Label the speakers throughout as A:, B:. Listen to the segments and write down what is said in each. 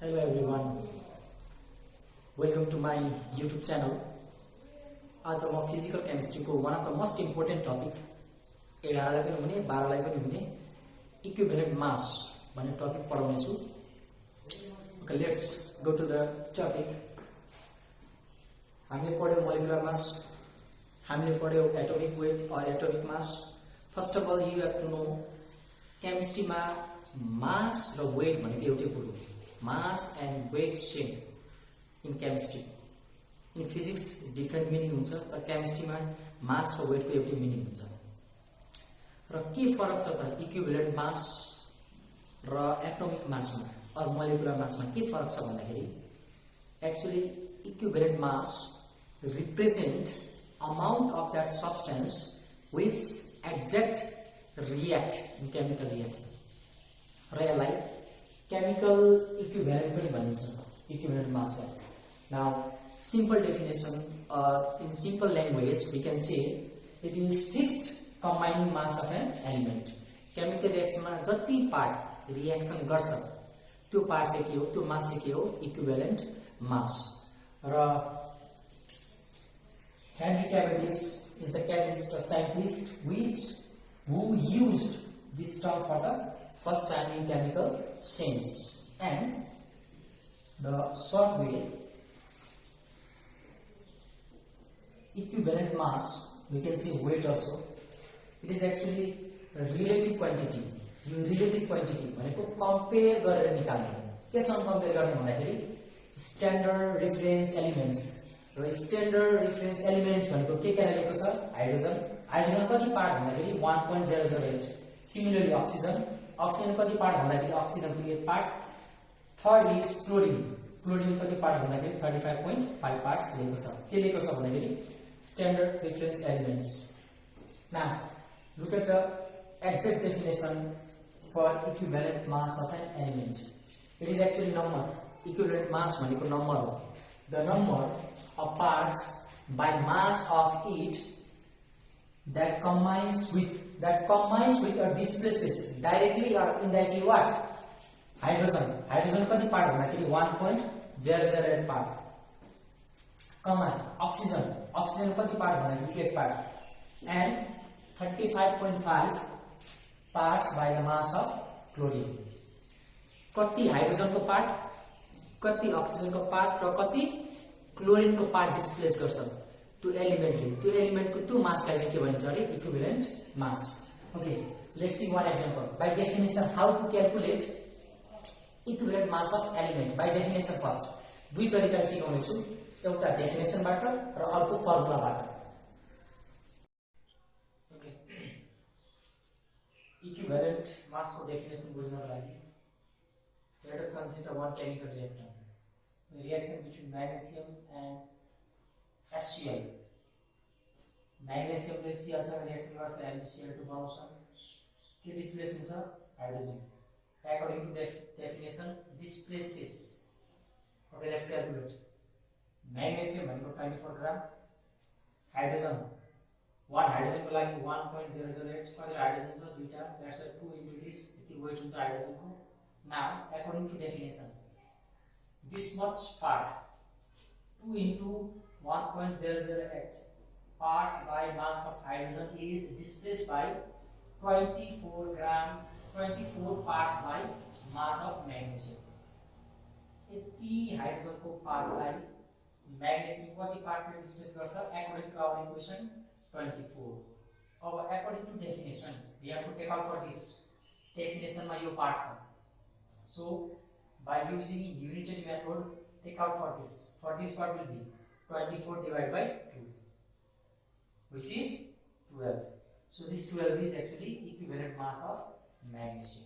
A: Hello everyone, welcome to my YouTube channel. आज म physical केमिस्ट्रीको one of the most important topic 11 लाई पनि हुने 12 लाई पनि हुने इक्विभ्यालेन्ट मास भन्ने टपिक पढाउने छु. Okay, let's go to the topic. हामीले पढ्यौ मोलिकुलर मास, हामीले पढ्यौ atomic weight or atomic mass. First of all you have to know केमिस्ट्रीमा मास र वेट भनेको एउटै कुरो हो. Mass and weight same in chemistry. In physics different meaning हुन्छ, तर केमिस्ट्रीमा मास र वेट को एउटै मिनिङ हुन्छ. र के फरक छ त इक्विभ्यालेन्ट मास र एटोमिक मासमा अर मोलिकुलर मासमा के फरक छ भन्दाखेरि actually equivalent mass represent amount of that substance which exact react in chemical reaction. र यसलाई chemical equivalent पनि भनिन्छ, equivalent mass lie. Now simple definition or in simple language we can say it is fixed combined mass of an element. chemical reaction मा जति part reaction गर्छ त्यो part चाहिँ के हो, त्यो मास चाहिँ के हो, इक्विभ्यालेन्ट मास. र Henry Cavendish is the chemist or scientist who used this term for the first time in chemical sense. And the short way equivalent mass, we can say weight also, it is actually a relative quantity. Yo relative quantity भनेको compare गरेर निकाल्ने. केसँग compare गर्ने भन्दाखेरि standard reference elements. र standard reference elements भनेको के लेखेको छ, hydrogen. Hydrogen कति पार्ट भन्दाखेरि 1.008. सिमिलरली अक्सिजन कति पार्ट भन्दाखेरि अक्सिजनको 8 part. Third is chlorine. Chlorine कति पार्ट भन्दाखेरि 35.5 पार्ट्स लेखेको छ. के लेखेको छ भन्दाखेरि standard reference elements. Now look at the exact definition for equivalent mass of an element. It is actually number. Equivalent mass भनेको नम्बर हो. The number of parts by mass of it that combines with or displaces directly or indirectly what? Hydrogen. Hydrogen कति part भन्दाखेरि 1.008 part. Oxygen कति part भन्दाखेरि 8 part. And 35.5 parts by the mass of chlorine. कति hydrogen को part, कति oxygen को part र कति chlorine को पार्ट डिस्प्लेस गर्छ त्यो एलिमेन्टले. त्यो एलिमेन्टको त्यो मासलाई चाहिँ के भनिन्छ अरे, equivalent mass. Okay, let's see one example. By definition how to calculate equivalent mass of element. By definition first दुई तरिकाले सिकाउने छु, एउटा डेफिनेसनबाट र अर्को फर्मुलाबाट. Equivalent mass को definition बुझ्नको लागि let us consider one chemical reaction. The reaction between magnesium and HCl. Magnesium ले Cl सँग reaction गर्छ, MgCl2 बनाउँछ. के डिस्प्लेस हुन्छ, hydrogen. According to definition displaces. Okay, let's calculate. Magnesium भनेको 24 ग्राम, हाइड्रोजन one hydrogen को लागि 1.008. कति हाइड्रोजन छ, दुईटा. That's why 2 into this यति वेट हुन्छ हाइड्रोजन को. Now according to definition this much part 2 into 1.008 parts by mass of hydrogen is displaced by 24 parts by mass of magnesium. यति हाइड्रोजन को पार्टलाई म्याग्नेसियम कति पार्टले डिस्प्लेस गर्छ, according to our equation 24. अब according to definition we have to take out for this definition मा यो part छ. So by using unitary method take out for this. For this what will be 24 divided by 2 which is 12. So this 12 is actually equivalent mass of magnesium.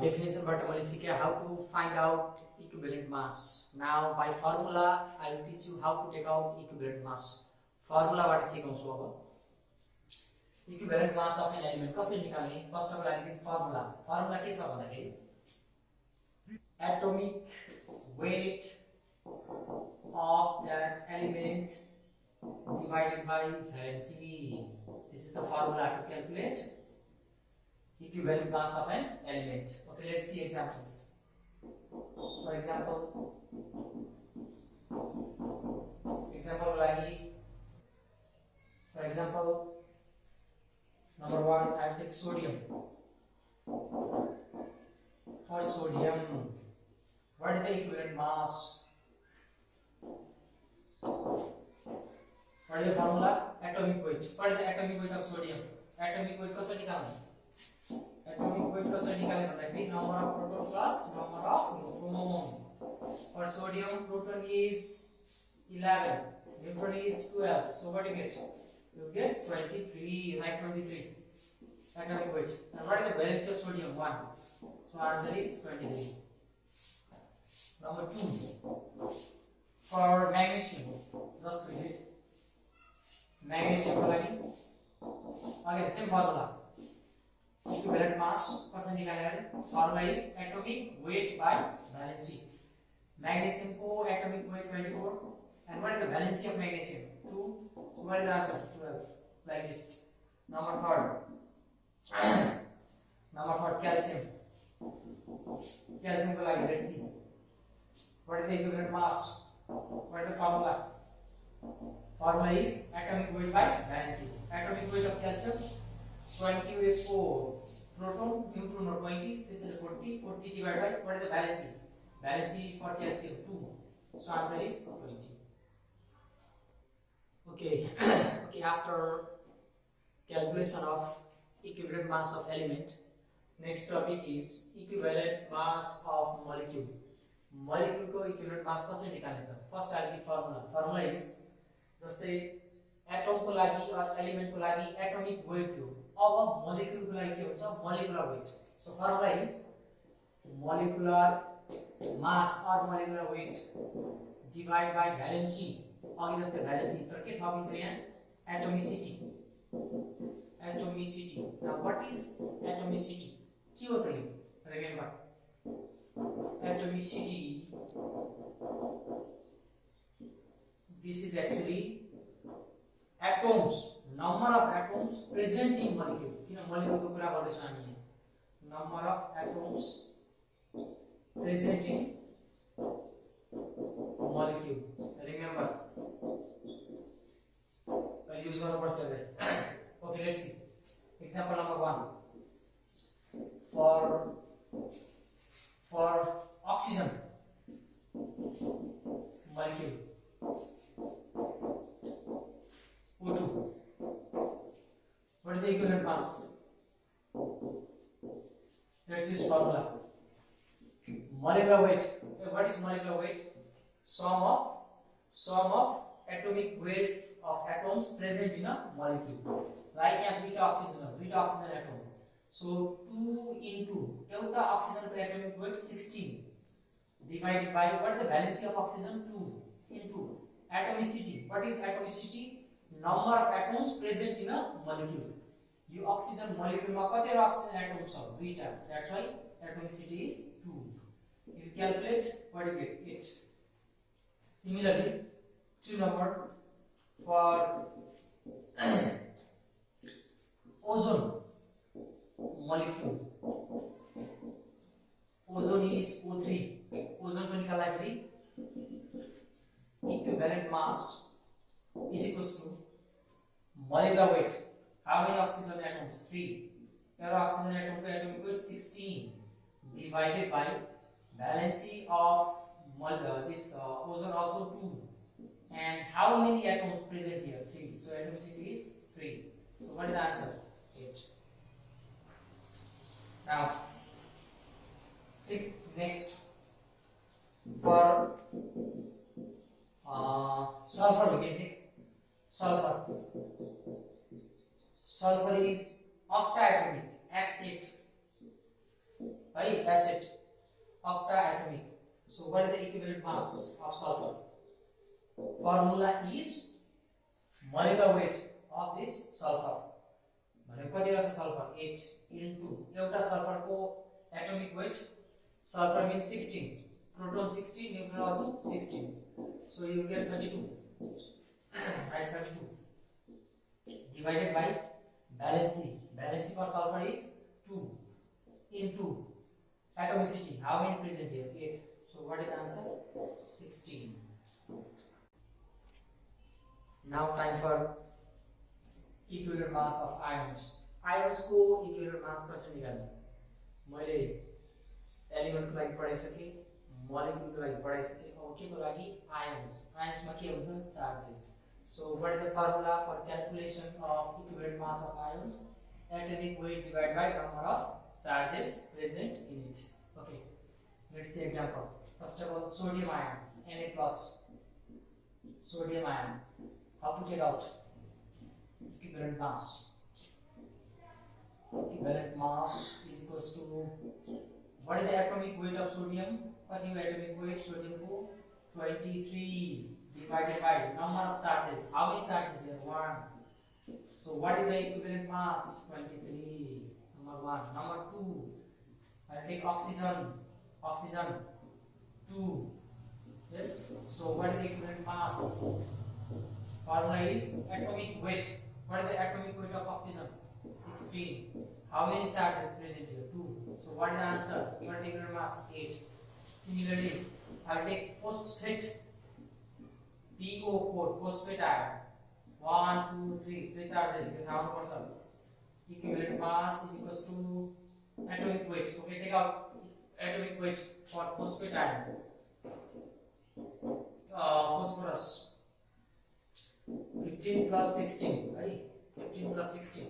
A: definition बाट मैले सिके how to find out equivalent mass. Now by formula I will teach you how to take out equivalent mass. Formula बाट सिकाउँछु अब equivalent mass of an element कसरी निकाल्ने. First of अल हामी formula के छ भन्दाखेरि atomic weight of that element divided by valency. This is the formula to calculate equivalent mass of an element. Okay, let's see examples. For example like, for example, number 1, I will take sodium. For sodium, what is the equivalent mass? What is the formula? Atomic weight. What is the atomic weight of sodium? Atomic weight कसरी निकाल्ने? Atomic weight कसरी निकाल्ने भन्दाखेरि number of proton plus number of neutron. For sodium, proton is 11, neutron is 12. So what you get? You get 23. Write 23. Atomic weight. And what is the valence of sodium? 1. So answer is 23. Number 2. For magnesium, just read it. Magnesium again same formula. Equivalent mass कसरी निकाल्ने? Formula is atomic weight by valency. Magnesium को atomic weight 24. And what is the valency of magnesium? 2. So what is the answer? 12. Like this. Number 3. Calcium. Calcium को लागि let's see. What is the equivalent mass? What is the formula? Formula is atomic weight by valency. Atomic weight of calcium 20 is 4. Proton, neutron or 20. This is 40. 40 divided by what is the valency? Valency for calcium 2. So answer is 20. Okay. Okay. After calculation of equivalent mass of element, next topic is equivalent mass of molecule. Molecule को equivalent mass कसरी निकाल्ने त? First I will give formula. Formula is जस्तै atom को लागि और element को लागि एटॉमिक वेट थियो. अब मोलिक्युल को लागि के हुन्छ? Molecular weight. So formula is molecular mass और molecular weight divide by valency. अघि जस्तै भ्यालेन्सी तर के थपिन्छ यहाँ? Atomicity. Now what is atomicity? के हो त यो? Remember atomicity, this is actually atoms, number of atoms present in molecule. किन molecule को कुरा गर्दैछौं हामी यहाँ? Number of atoms present in molecule. Remember, I'll use one word survey. Okay, let's see. Example number 1. For oxygen molecule O2. What is the equivalent mass? Let's use formula. Molecular weight. What is molecular weight? Sum of atomic weights of atoms present in a molecule. Like यहाँ दुईटा oxygen atom. So 2 into एउटा oxygen को atomic weight 16 divided by what is the valency of oxygen? 2 into atomicity. What is atomicity? Number of atoms present in a molecule. You oxygen molecule मा कतिवटा oxygen atoms छ? दुईटा. That's why atomicity is 2. If you calculate, what do you get? 8. Similarly, 2 number for ozone molecule. Ozone is O3. Ozone को निकाल्दाखेरि equivalent mass is equals to molecular weight. How many oxygen atoms? 3. There are oxygen atom को atomic weight 16 divided by valency of this ozone also 2. And how many atoms present here? 3. So atomicity is 3. So what is the answer? 8. Now, take next for sulfur. We can take sulfur. Sulfur is octaatomic, S8. है acid octaatomic. So what is the equivalent mass of sulfur? Formula is molecular weight of this sulfur. भनेको कति रहेछ sulphur 8 into एउटा सल्फरको atomic weight sulphur means 16, proton 16, neutron also 16, so you get 32. Right, 32 divided by valency for sulfur is 2 into atomicity, how many present here? 8. So what is the answer? 16. Now time for equivalent mass of ions. Ions को equivalent mass कसरी निकाल्ने? मैले element को लागि पढाइसके, molecule को लागि पढाइसके, अब के को लागि ions. Ions मा के हुन्छ? Charges. So what is the formula for calculation of equivalent mass of ions? Atomic weight divided by number of charges present in it. Okay, let's see example. First of all, sodium ion, Na plus. Sodium ion. How to take out equivalent mass? Equivalent mass is equals to, what is the atomic weight of sodium? What is the atomic weight? Sodium को 23 divided by number of charges. How many charges here? 1. So what is the equivalent mass? 23. Number 1. Number 2. I'll take oxygen. Oxygen 2. Yes. So what is the equivalent mass? Formula is atomic weight. What is the atomic weight of oxygen? 16. How many charges present here? 2. So what is the answer? What is the equivalent mass? 8. Similarly, I'll take phosphate. PO4, phosphate ion. 1, 2, 3. 3 charges. Count person. Equivalent mass is equals to atomic weight. Okay, take out atomic weight for phosphate ion. Phosphorus. 15 plus 16, right? 15 plus 16.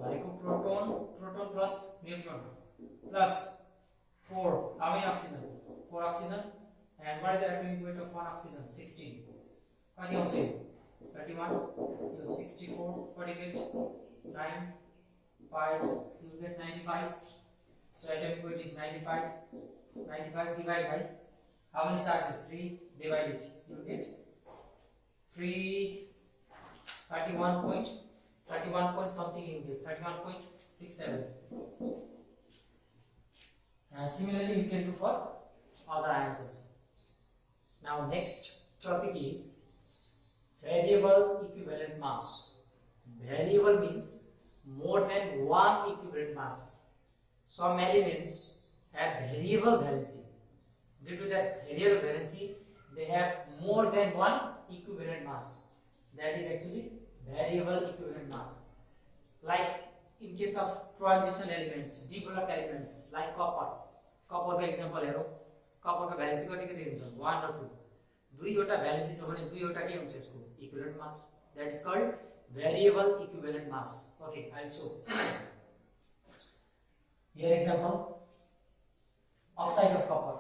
A: Like proton plus neutron plus 4. How many oxygen? 4 oxygen. And what is the atomic weight of 1 oxygen? 16. What do you say? 31. You have 64. What do you get? 9. 5. You get 95. So atomic weight is 95. 95 divided by how many charges? 3. Divide it. You get 31 point something, you get 31.67. And similarly you can do for other ions also. Now next topic is variable equivalent mass. Variable means more than one equivalent mass. Some elements have variable valency. Due to that variable valency, they have more than one equivalent mass. That is actually variable equivalent mass. Like in case of transition elements, d block elements like copper. Copper को example हेरौँ. Copper को valency कति हुन्छ? 1 or 2. दुईवटा valency छ भने दुईवटा के हुन्छ यसको? Equivalent mass. That is called variable equivalent mass. Okay, I will show. Here example. Oxide of copper.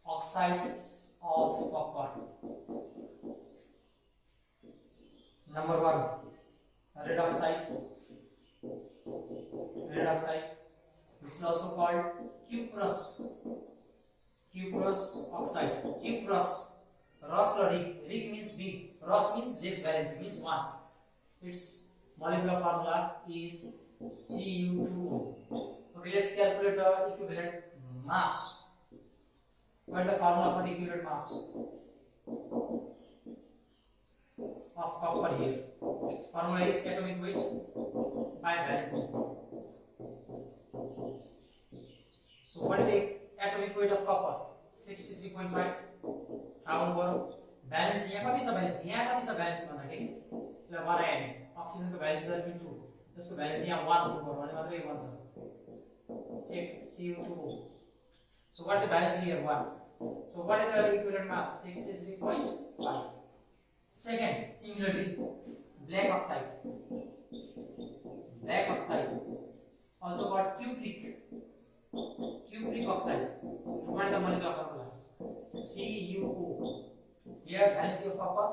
A: Oxides of copper. Number 1, red oxide. Red oxide. This is also called cuprous. Cuprous oxide. Cuprous. Rus or Rig. Rig means big. Rus means less valence. Means 1. Its molecular formula is Cu2O. Okay, let's calculate the equivalent mass. What is the formula for the equivalent mass of copper here? Formula is atomic weight by valency. So what is the atomic weight of copper? 63.5. Round गर balance यहाँ कति छ balance? यहाँ कति छ balance भन्दाखेरि ल बनाए नि oxygen को balance जर पनि 2. त्यसको balance यहाँ 1 हुनु पर्यो भने मात्रै बन्छ. Check Cu2O. So what is the balance here? 1. So what is the equivalent mass? 63.5. Second, similarly, black oxide. Black oxide, also called cupric. Cupric oxide. What is the molecular formula? CuO. Here balance of copper.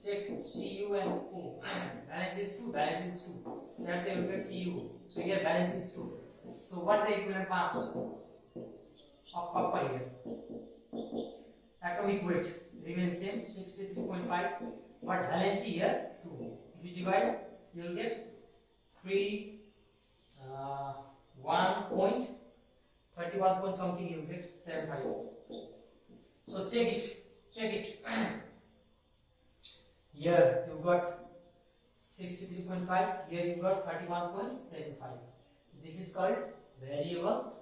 A: Check Cu and O. Balance is 2. Balance is 2. that's why you get Cu. So here balance is 2. So what the equivalent mass of copper here? Atomic weight remains same 63.5, but valency here 2. If you divide, you will get 1 point 31 point something, you will get 75. So check it. Here you got 63.5, here you got 31.75. This is called variable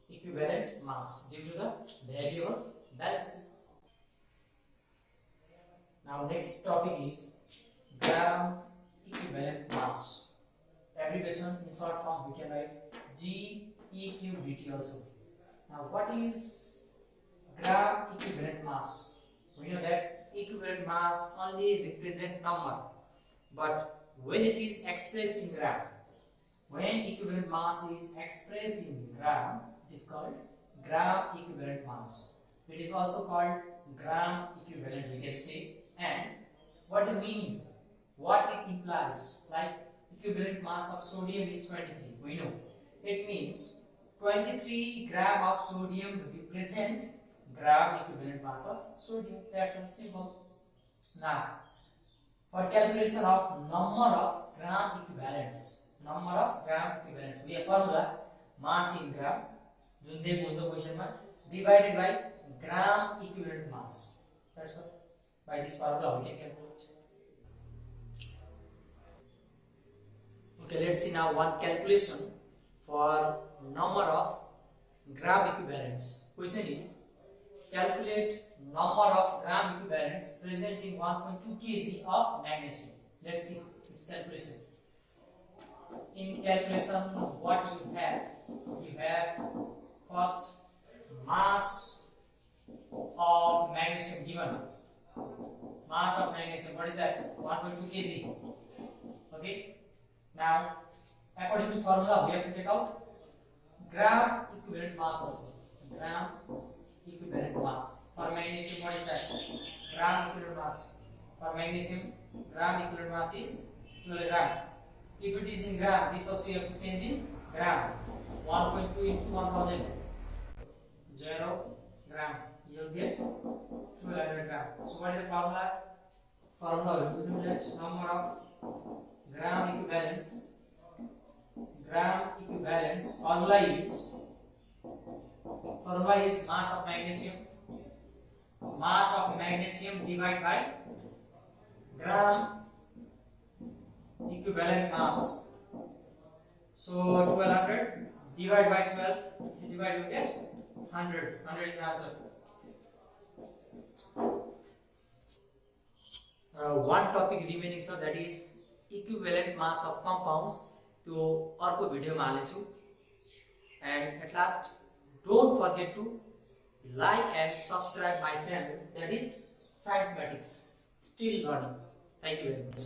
A: equivalent mass due to the variable balance. Now next topic is gram equivalent mass. Abbreviation in short form we can write GEQBT also. Now what is gram equivalent mass? We know that equivalent mass only represent number, but when it is expressed in gram, when equivalent mass is expressed in gram, it is called gram equivalent mass. It is also called gram equivalent, we can say. And what the meaning, what it implies, like equivalent mass of sodium is 23, we know. It means 23 gram of sodium represent gram equivalent mass of sodium. That's simple. Now, for calculation of number of gram equivalents, we have formula mass in gram, question divided by gram equivalent mass. That's all. By this formula we can calculate. Okay, let's see now one calculation for number of gram equivalents. Question is, calculate number of gram equivalents present in 1.2 kg of magnesium. Let's see this calculation. In calculation, what you have? You have first mass of magnesium given. Mass of magnesium, what is that? 1.2 kg. Okay. Now, according to formula, we have to take out gram equivalent mass also. Gram equivalent mass. For magnesium, what is that? Gram equivalent mass. For magnesium, gram equivalent mass is 12 gram. If it is in gram, this also you have to change in gram. 1.2 into 1000. 0 gram. You will get 1200 gram. So what is the formula? Formula will be that number of gram equivalents. Gram equivalents. Formula is mass of magnesium. Mass of magnesium divided by gram equivalent mass. So 1200 divided by 12. If you divide, you get 100. 100 is the answer. One topic remaining, sir, that is equivalent mass of compounds. तो अर्को भिडियोमा हाल्नेछु. And at last, don't forget to like and subscribe my channel, that is Sciencematics. Still learning. Thank you very much.